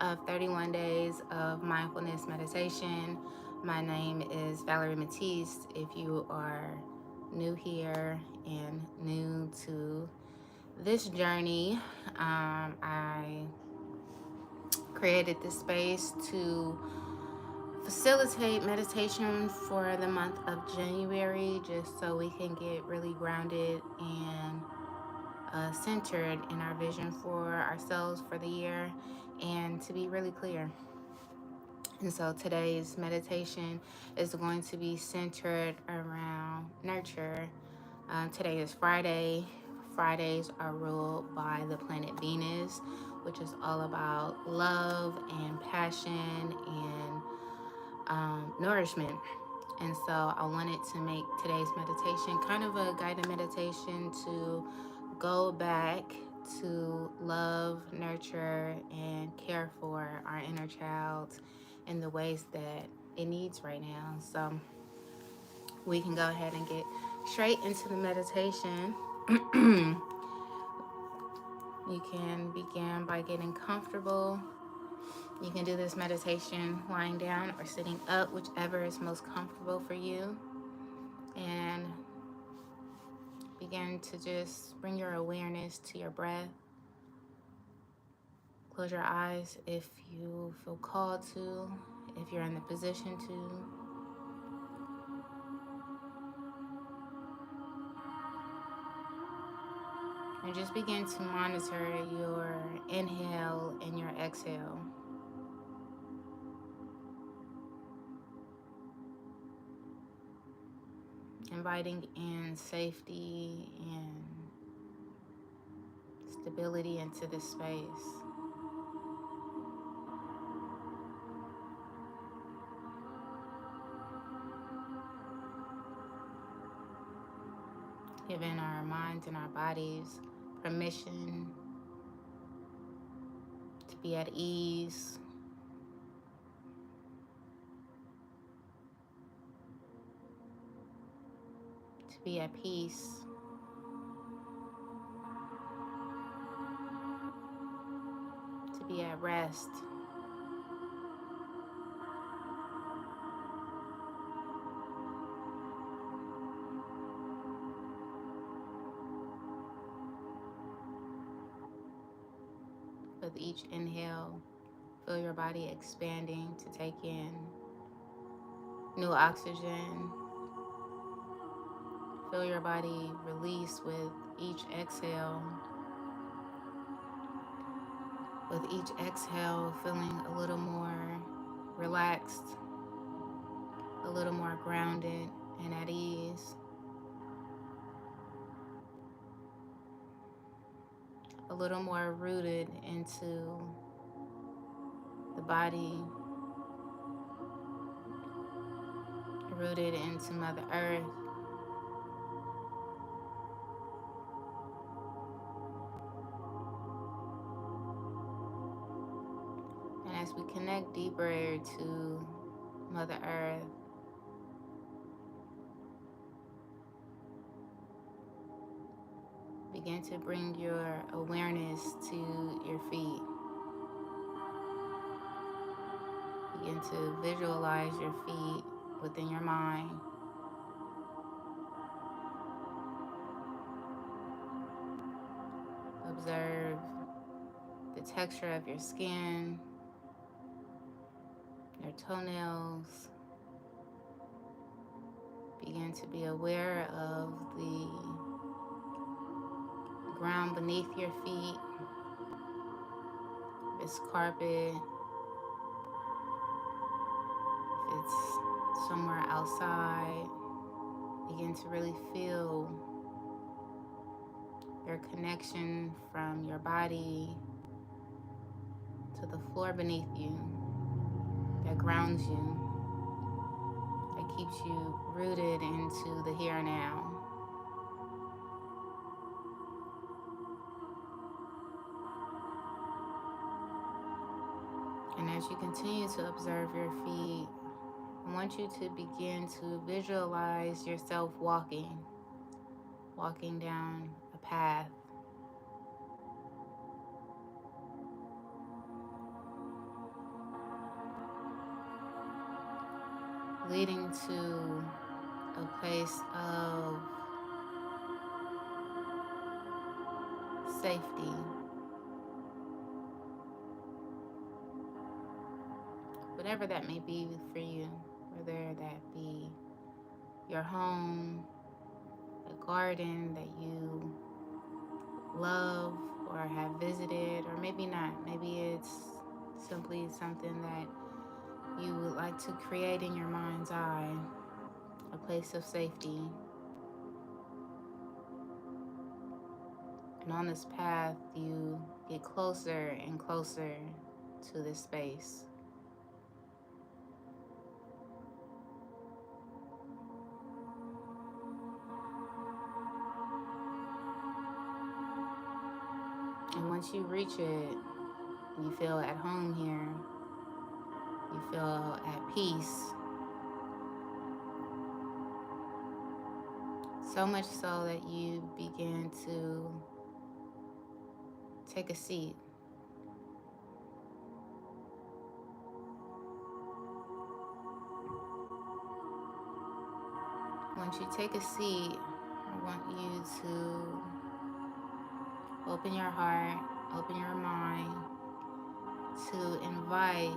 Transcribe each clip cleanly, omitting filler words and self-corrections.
of 31 days of mindfulness meditation. My name is Valerie Matisse. If you are new here and new to this journey, I created this space to facilitate meditation for the month of January, just so we can get really grounded and centered in our vision for ourselves for the year, and to be really clear. And so today's meditation is going to be centered around nurture. Today is Friday. Fridays are ruled by the planet Venus, which is all about love and passion and nourishment. And so I wanted to make today's meditation kind of a guided meditation to go back to love, nurture, and care for our inner child in the ways that it needs right now. So we can go ahead and get straight into the meditation. You can begin by getting comfortable. You can do this meditation lying down or sitting up, whichever is most comfortable for you. And begin to just bring your awareness to your breath. Close your eyes if you feel called to, if you're in the position to. And just begin to monitor your inhale and your exhale. Inviting in safety and stability into this space. Giving our minds and our bodies permission to be at ease, to be at peace, to be at rest. With each inhale, feel your body expanding to take in new oxygen. Feel your body release with each exhale. With each exhale, feeling a little more relaxed, a little more grounded and at ease. A little more rooted into the body, rooted into Mother Earth. And as we connect deeper to Mother Earth, begin to bring your awareness to your feet. Begin to visualize your feet within your mind. Observe the texture of your skin, your toenails. Begin to be aware of the ground beneath your feet, if it's carpet, if it's somewhere outside. Begin to really feel your connection from your body to the floor beneath you, that grounds you, that keeps you rooted into the here and now. And as you continue to observe your feet, I want you to begin to visualize yourself walking down a path. leading to a place of safety, whatever that may be for you, whether that be your home, a garden that you love or have visited, or maybe not. Maybe it's simply something that you would like to create in your mind's eye, a place of safety. And on this path, you get closer and closer to this space. And once you reach it, you feel at home here. You feel at peace. So much so that you begin to take a seat. Once you take a seat, I want you to open your heart, open your mind to invite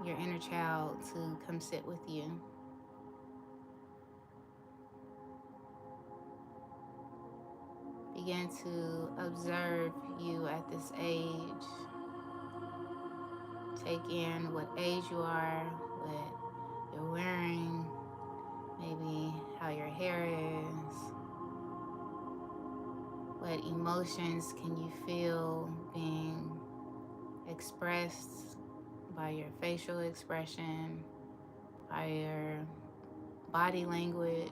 your inner child to come sit with you. Begin to observe you at this age. Take in what age you are, what you're wearing, maybe how your hair is. What emotions can you feel being expressed by your facial expression, by your body language?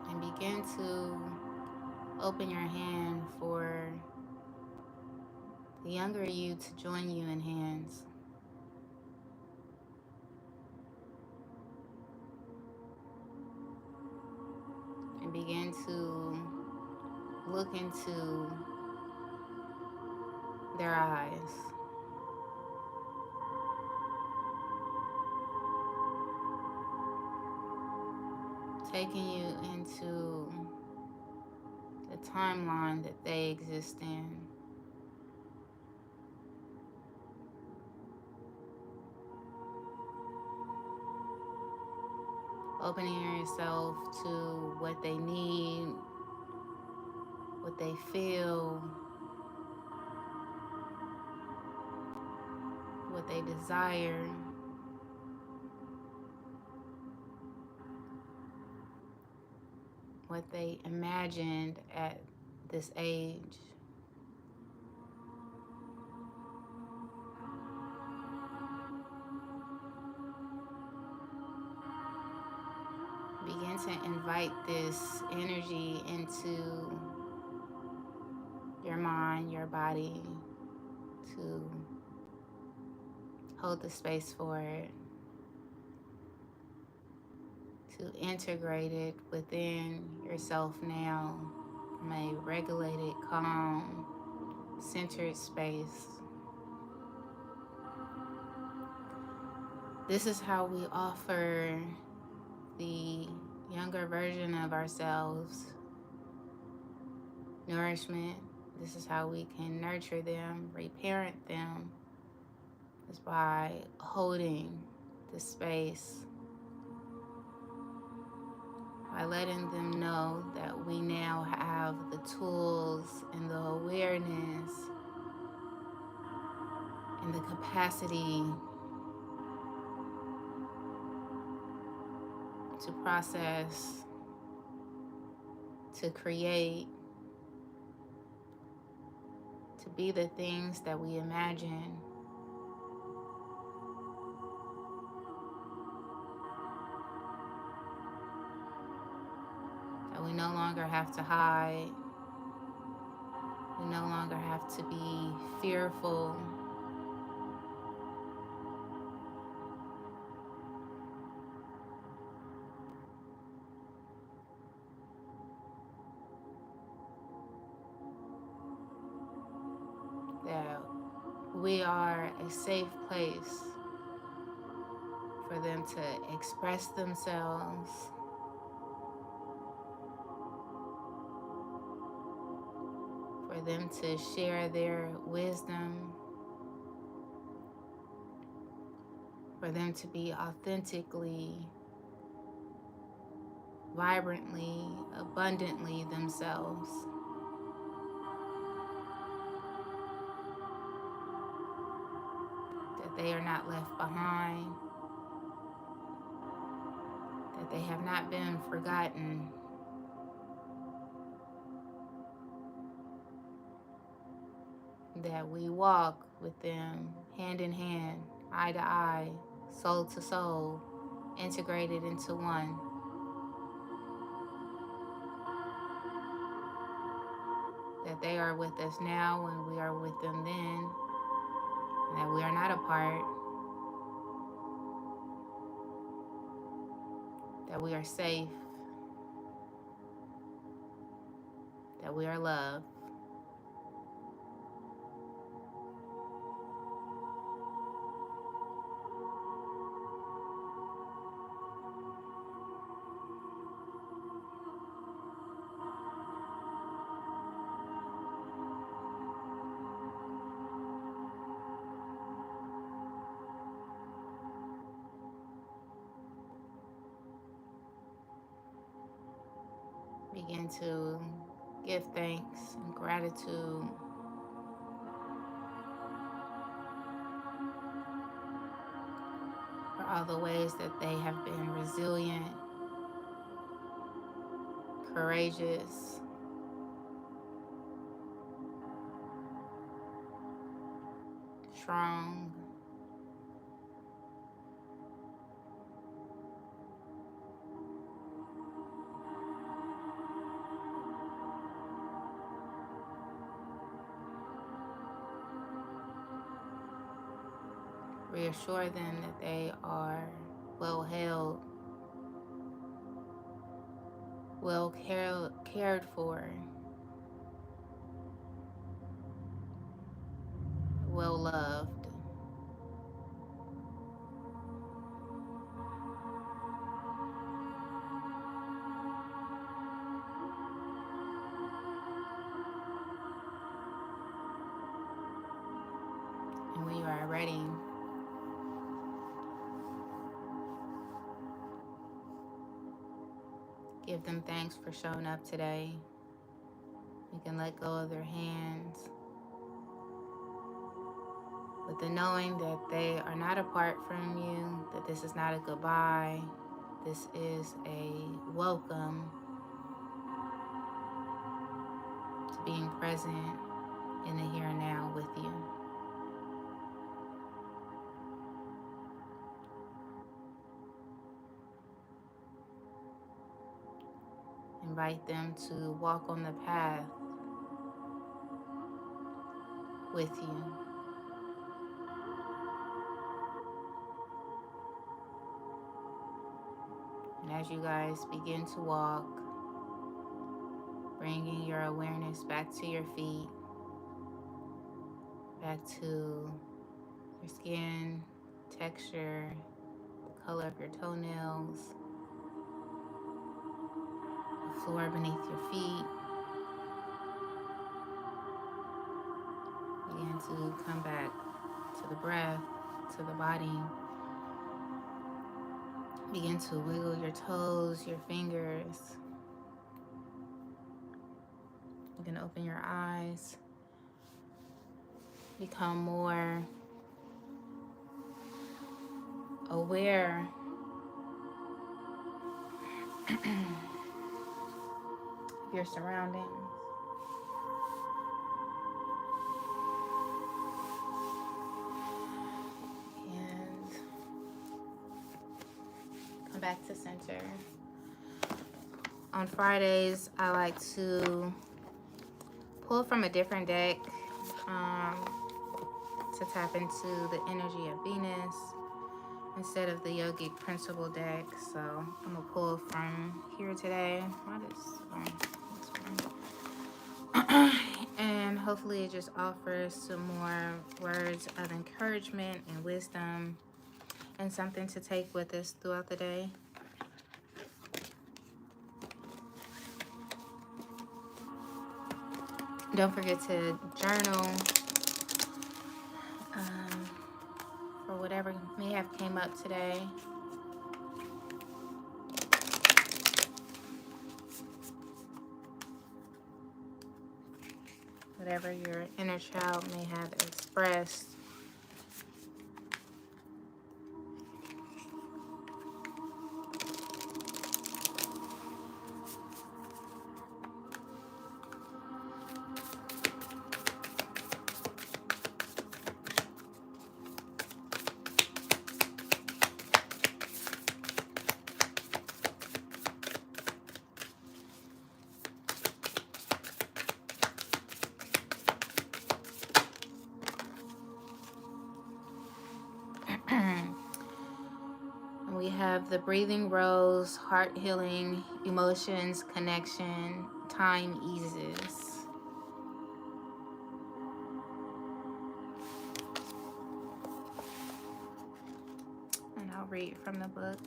And begin to open your hand for the younger you to join you in hands. And begin to look into their eyes. Taking you into the timeline that they exist in. Opening yourself to what they need, what they feel, what they desire. What they imagined at this age. Begin to invite this energy into your mind, your body, to hold the space for it, to integrate it within yourself now from a regulated, calm, centered space. This is how we offer the younger version of ourselves nourishment. This is how we can nurture them, reparent them, is by holding the space, by letting them know that we now have the tools and the awareness and the capacity to process, to create, to be the things that we imagine. That we no longer have to hide. We no longer have to be fearful. we are a safe place for them to express themselves, for them to share their wisdom, for them to be authentically, vibrantly, abundantly themselves. That they are not left behind, that they have not been forgotten, that we walk with them hand in hand, eye to eye, soul to soul, integrated into one. That they are with us now and we are with them then, and that we are not apart, that we are safe, that we are loved. Begin to give thanks and gratitude for all the ways that they have been resilient, courageous, strong, reassure them that they are well held, well cared for, well loved. And when you are ready, give them thanks for showing up today. You can let go of their hands with the knowing that they are not apart from you, that this is not a goodbye, this is a welcome to being present in the here and now with you. Invite them to walk on the path with you. And as you guys begin to walk, bringing your awareness back to your feet, back to your skin, texture, the color of your toenails, the floor beneath your feet. Begin to come back to the breath, to the body. Begin to wiggle your toes, your fingers. You can open your eyes. Become more aware of your surroundings. And come back to center. On Fridays, I like to pull from a different deck to tap into the energy of Venus instead of the yogic principle deck. So I'm gonna pull from here today. And hopefully it just offers some more words of encouragement and wisdom and something to take with us throughout the day. Don't forget to journal um, for whatever may have came up today. Whatever your inner child may have expressed. We have the breathing rose, heart healing, emotions, connection, time eases. And I'll read from the book.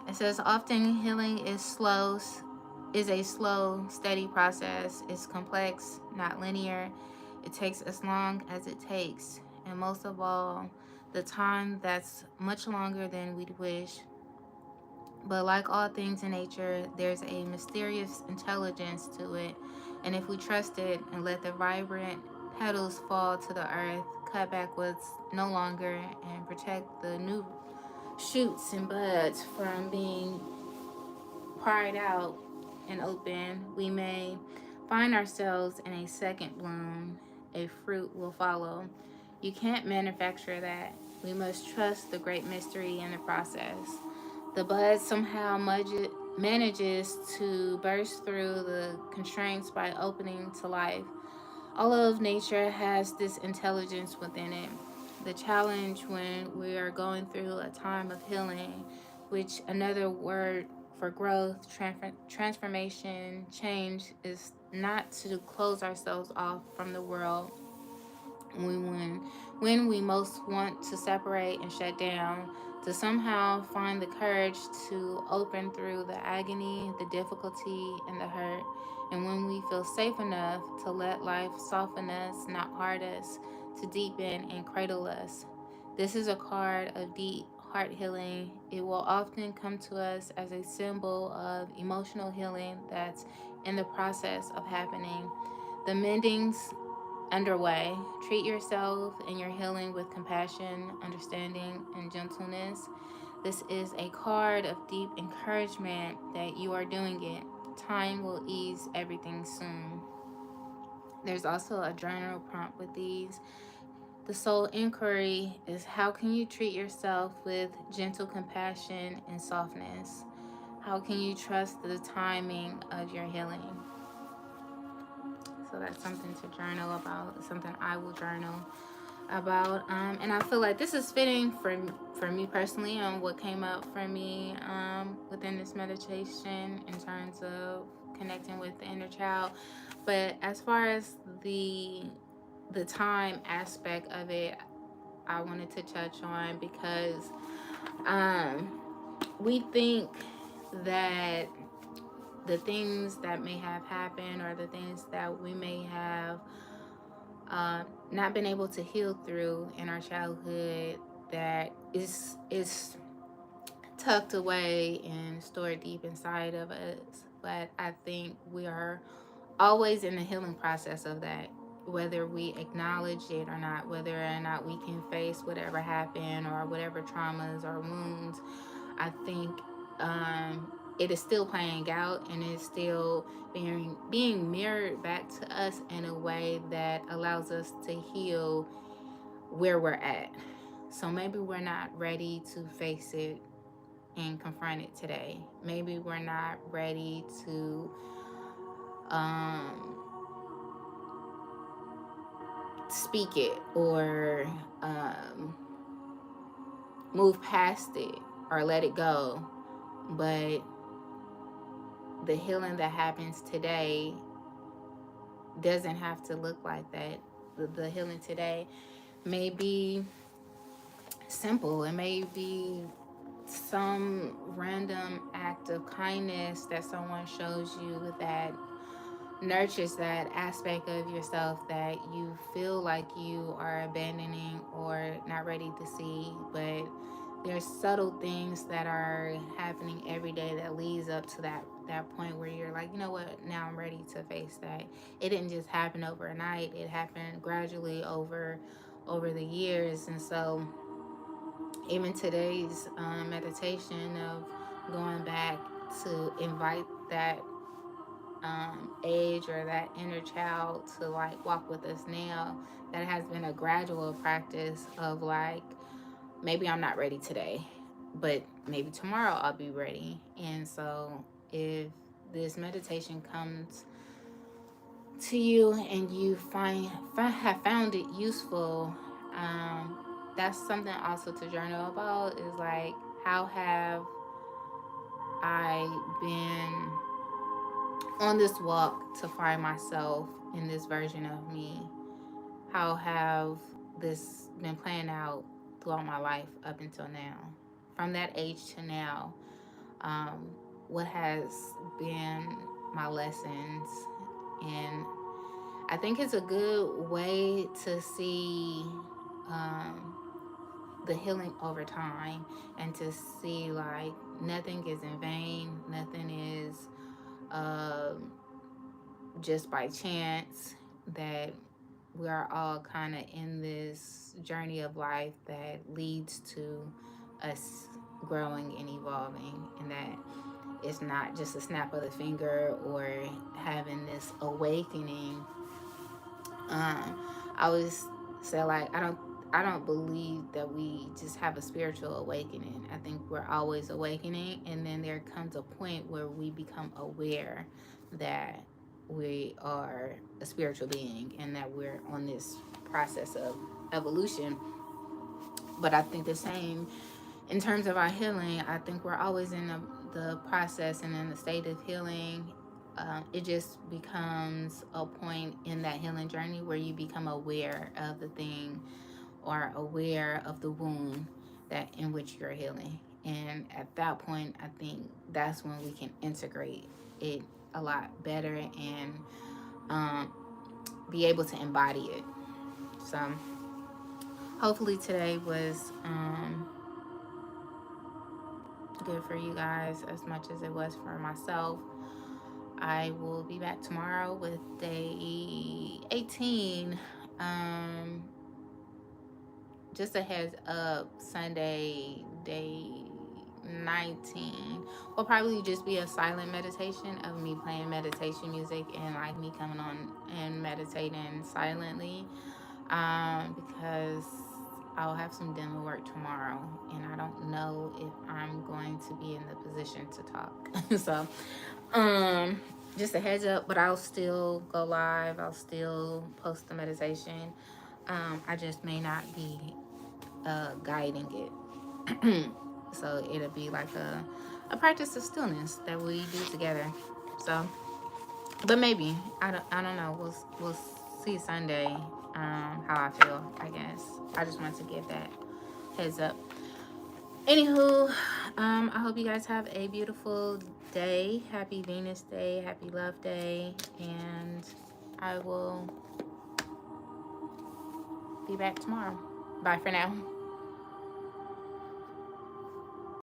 It says often healing is a slow, steady process. It's complex, not linear. It takes as long as it takes, and most of all, the time that's much longer than we'd wish. But like all things in nature, there's a mysterious intelligence to it, and if we trust it and let the vibrant petals fall to the earth, cut back what's no longer, and protect the new shoots and buds from being pried out and open, we may find ourselves in a second bloom. A fruit will follow. You can't manufacture that. We must trust the great mystery in the process. The bud somehow manages to burst through the constraints by opening to life. All of nature has this intelligence within it. The challenge when we are going through a time of healing, which another word for growth, transformation, change, is not to close ourselves off from the world when we most want to separate and shut down, to somehow find the courage to open through the agony, the difficulty, and the hurt. And when we feel safe enough to let life soften us, not hard us, to deepen and cradle us. This is a card of deep heart healing. It will often come to us as a symbol of emotional healing that's in the process of happening. The mendings underway. Treat yourself and your healing with compassion, understanding, and gentleness. This is a card of deep encouragement that you are doing it. Time will ease everything soon. There's also a journal prompt with these. The soul inquiry is, how can you treat yourself with gentle compassion and softness? How can you trust the timing of your healing? So that's something to journal about, something I will journal about. And I feel like this is fitting for me personally on what came up for me within this meditation in terms of connecting with the inner child. But as far as the time aspect of it, I wanted to touch on because we think that the things that may have happened or the things that we may have not been able to heal through in our childhood, that is tucked away and stored deep inside of us. But I think we are always in the healing process of that, whether we acknowledge it or not, whether or not we can face whatever happened or whatever traumas or wounds. I think it is still playing out, and it's still being mirrored back to us in a way that allows us to heal where we're at. So maybe we're not ready to face it and confront it today. Maybe we're not ready to speak it or move past it or let it go. But the healing that happens today doesn't have to look like that. The healing today may be simple. It may be some random act of kindness that someone shows you that nurtures that aspect of yourself that you feel like you are abandoning or not ready to see. But there's subtle things that are happening every day that leads up to that point where you're like, you know what, now I'm ready to face that. It didn't just happen overnight. It happened gradually over the years. And so even today's meditation of going back to invite that age or that inner child to like walk with us now, that has been a gradual practice of like, maybe I'm not ready today, but maybe tomorrow I'll be ready. And so if this meditation comes to you and you have found it useful, that's something also to journal about, is like, how have I been on this walk to find myself in this version of me? How have this been playing out throughout my life up until now? From that age to now, what has been my lessons? And I think it's a good way to see the healing over time, and to see like nothing is in vain, nothing is just by chance, that we are all kind of in this journey of life that leads to us growing and evolving, and that it's not just a snap of the finger or having this awakening. I always say like, I don't believe that we just have a spiritual awakening. I think we're always awakening, and then there comes a point where we become aware that we are a spiritual being and that we're on this process of evolution. But I think the same in terms of our healing. I think we're always in the process and in the state of healing. It just becomes a point in that healing journey where you become aware of the thing or aware of the wound that in which you're healing. And at that point, I think that's when we can integrate it a lot better and be able to embody it. So hopefully today was good for you guys as much as it was for myself. I will be back tomorrow with day 18. Just a heads up, Sunday, day 19 will probably just be a silent meditation of me playing meditation music and like me coming on and meditating silently, because I'll have some demo work tomorrow and I don't know if I'm going to be in the position to talk. So just a heads up, but I'll still go live, I'll still post the meditation. I just may not be guiding it. So it'll be like a practice of stillness that we do together. So, but maybe I don't know. We'll see Sunday how I feel. I guess I just wanted to give that heads up. Anywho, I hope you guys have a beautiful day. Happy Venus Day. Happy Love Day. And I will be back tomorrow. Bye for now.